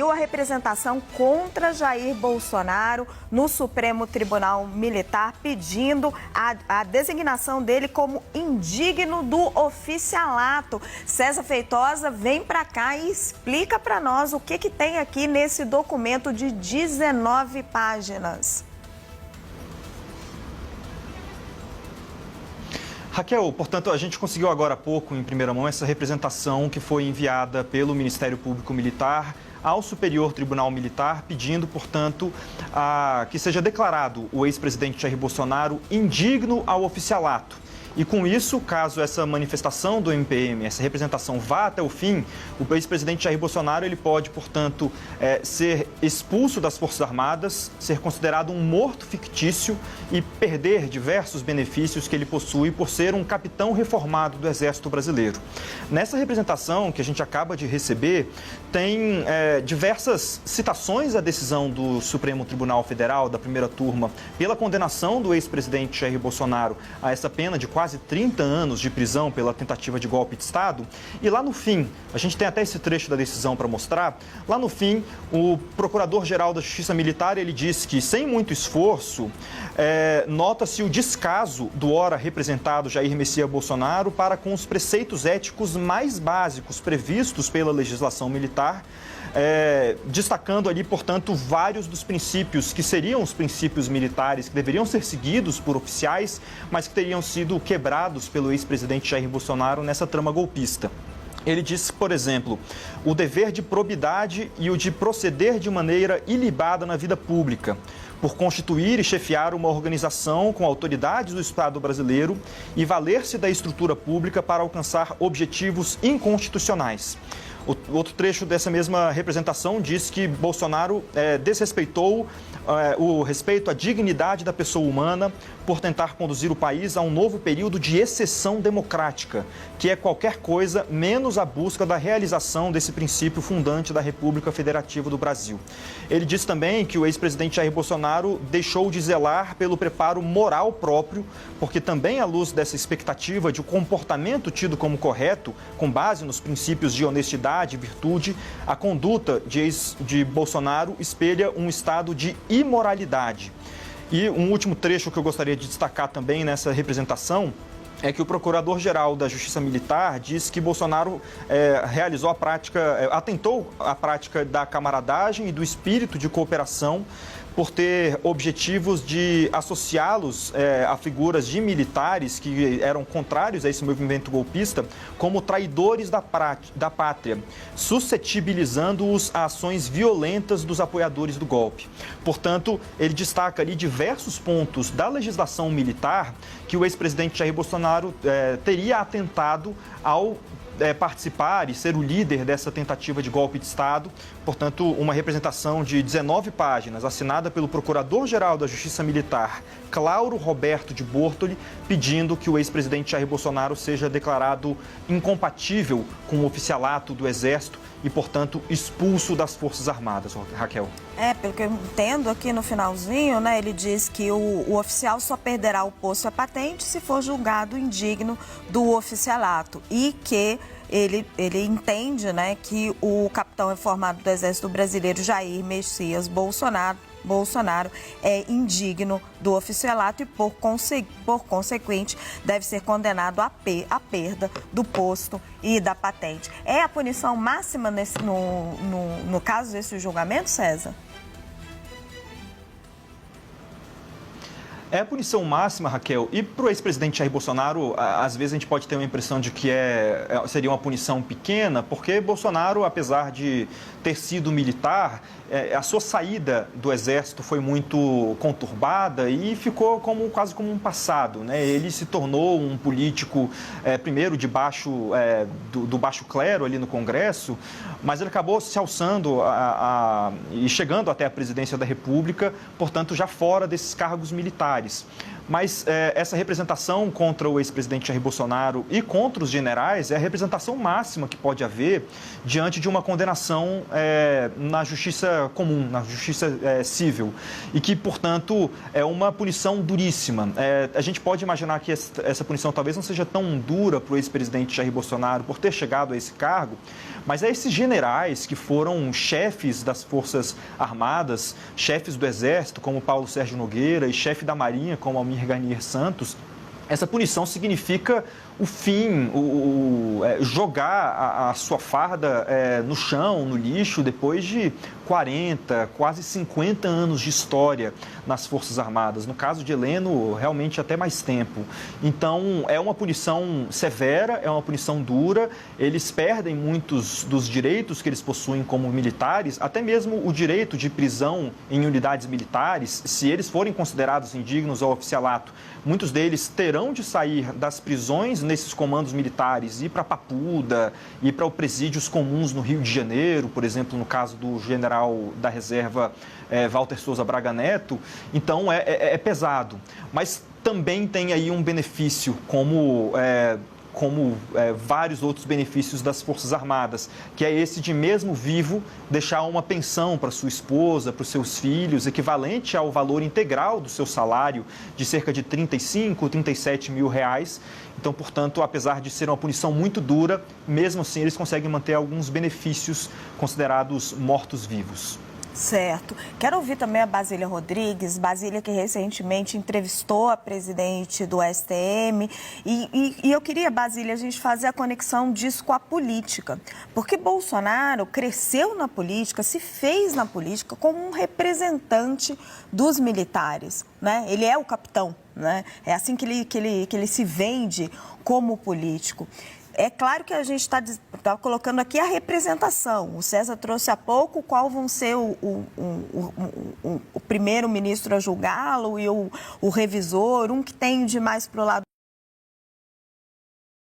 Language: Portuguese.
A representação contra Jair Bolsonaro no Supremo Tribunal Militar, pedindo a designação dele como indigno do oficialato. César Feitosa, vem para cá e explica para nós o que tem aqui nesse documento de 19 páginas. Raquel, portanto, a gente conseguiu agora há pouco, em primeira mão, essa representação que foi enviada pelo Ministério Público Militar ao Superior Tribunal Militar, pedindo, portanto, que seja declarado o ex-presidente Jair Bolsonaro indigno ao oficialato. E com isso, caso essa manifestação do MPM, essa representação vá até o fim, o ex-presidente Jair Bolsonaro ele pode, portanto, ser expulso das Forças Armadas, ser considerado um morto fictício e perder diversos benefícios que ele possui por ser um capitão reformado do Exército Brasileiro. Nessa representação que a gente acaba de receber, tem diversas citações à decisão do Supremo Tribunal Federal, da primeira turma, pela condenação do ex-presidente Jair Bolsonaro a essa pena de quase 30 anos de prisão pela tentativa de golpe de Estado. E lá no fim, a gente tem até esse trecho da decisão para mostrar, lá no fim, o Procurador-Geral da Justiça Militar, ele diz que, sem muito esforço, nota-se o descaso do ora representado Jair Messias Bolsonaro para com os preceitos éticos mais básicos previstos pela legislação militar, destacando ali, portanto, vários dos princípios que seriam os princípios militares que deveriam ser seguidos por oficiais, mas que teriam sido quebrados pelo ex-presidente Jair Bolsonaro nessa trama golpista. Ele diz, por exemplo, o dever de probidade e o de proceder de maneira ilibada na vida pública, por constituir e chefiar uma organização com autoridades do Estado brasileiro e valer-se da estrutura pública para alcançar objetivos inconstitucionais. O outro trecho dessa mesma representação diz que Bolsonaro desrespeitou o respeito à dignidade da pessoa humana por tentar conduzir o país a um novo período de exceção democrática, que é qualquer coisa menos a busca da realização desse princípio fundante da República Federativa do Brasil. Ele diz também que o ex-presidente Jair Bolsonaro deixou de zelar pelo preparo moral próprio, porque também à luz dessa expectativa de um comportamento tido como correto, com base nos princípios de honestidade e virtude, a conduta de Bolsonaro espelha um estado de imoralidade. E um último trecho que eu gostaria de destacar também nessa representação é que o Procurador-Geral da Justiça Militar diz que Bolsonaro atentou à prática da camaradagem e do espírito de cooperação por ter objetivos de associá-los a figuras de militares que eram contrários a esse movimento golpista como traidores da pátria, suscetibilizando-os a ações violentas dos apoiadores do golpe. Portanto, ele destaca ali diversos pontos da legislação militar que o ex-presidente Jair Bolsonaro teria atentado ao participar e ser o líder dessa tentativa de golpe de Estado. Portanto, uma representação de 19 páginas, assinada pelo Procurador-Geral da Justiça Militar, Clauro Roberto de Bortoli, pedindo que o ex-presidente Jair Bolsonaro seja declarado incompatível com o oficialato do Exército e, portanto, expulso das Forças Armadas, Raquel. Pelo que eu entendo aqui no finalzinho, né, ele diz que o oficial só perderá o posto e a patente se for julgado indigno do oficialato e que ele entende, né, que o capitão reformado do Exército Brasileiro, Jair Messias Bolsonaro é indigno do oficialato e, por consequente, deve ser condenado à perda do posto e da patente. É a punição máxima no caso desse julgamento, César? É a punição máxima, Raquel, e para o ex-presidente Jair Bolsonaro, às vezes a gente pode ter uma impressão de que seria uma punição pequena, porque Bolsonaro, apesar de ter sido militar, a sua saída do Exército foi muito conturbada e ficou quase como um passado, né? Ele se tornou um político, primeiro, do baixo clero ali no Congresso, mas ele acabou se alçando e chegando até a presidência da República, portanto, já fora desses cargos militares. mas essa representação contra o ex-presidente Jair Bolsonaro e contra os generais é a representação máxima que pode haver diante de uma condenação na justiça comum, na justiça civil, e que, portanto, é uma punição duríssima. A gente pode imaginar que essa punição talvez não seja tão dura para o ex-presidente Jair Bolsonaro por ter chegado a esse cargo, mas é esses generais que foram chefes das Forças Armadas, chefes do Exército, como Paulo Sérgio Nogueira, e chefe da Marinha, como Almir Garnier Santos. Essa punição significa o fim, jogar a sua farda no chão, no lixo, depois de 40, quase 50 anos de história nas Forças Armadas. No caso de Heleno, realmente até mais tempo. Então, é uma punição severa, é uma punição dura. Eles perdem muitos dos direitos que eles possuem como militares, até mesmo o direito de prisão em unidades militares, se eles forem considerados indignos ao oficialato. Muitos deles terão de sair das prisões nesses comandos militares, ir para Papuda, ir para presídios comuns no Rio de Janeiro, por exemplo, no caso do general da reserva Walter Souza Braga Neto. Então, é pesado. Mas também tem aí um benefício, como vários outros benefícios das Forças Armadas, que é esse de, mesmo vivo, deixar uma pensão para sua esposa, para os seus filhos, equivalente ao valor integral do seu salário, de cerca de 35, 37 mil reais. Então, portanto, apesar de ser uma punição muito dura, mesmo assim eles conseguem manter alguns benefícios considerados mortos-vivos. Certo. Quero ouvir também a Basília Rodrigues, Basília que recentemente entrevistou a presidente do STM. E eu queria, Basília, a gente fazer a conexão disso com a política. Porque Bolsonaro cresceu na política, se fez na política como um representante dos militares, né? Ele é o capitão, né? É assim que ele se vende como político. É claro que a gente está colocando aqui a representação. O César trouxe há pouco qual vão ser o primeiro-ministro a julgá-lo e o revisor, um que tende mais para o lado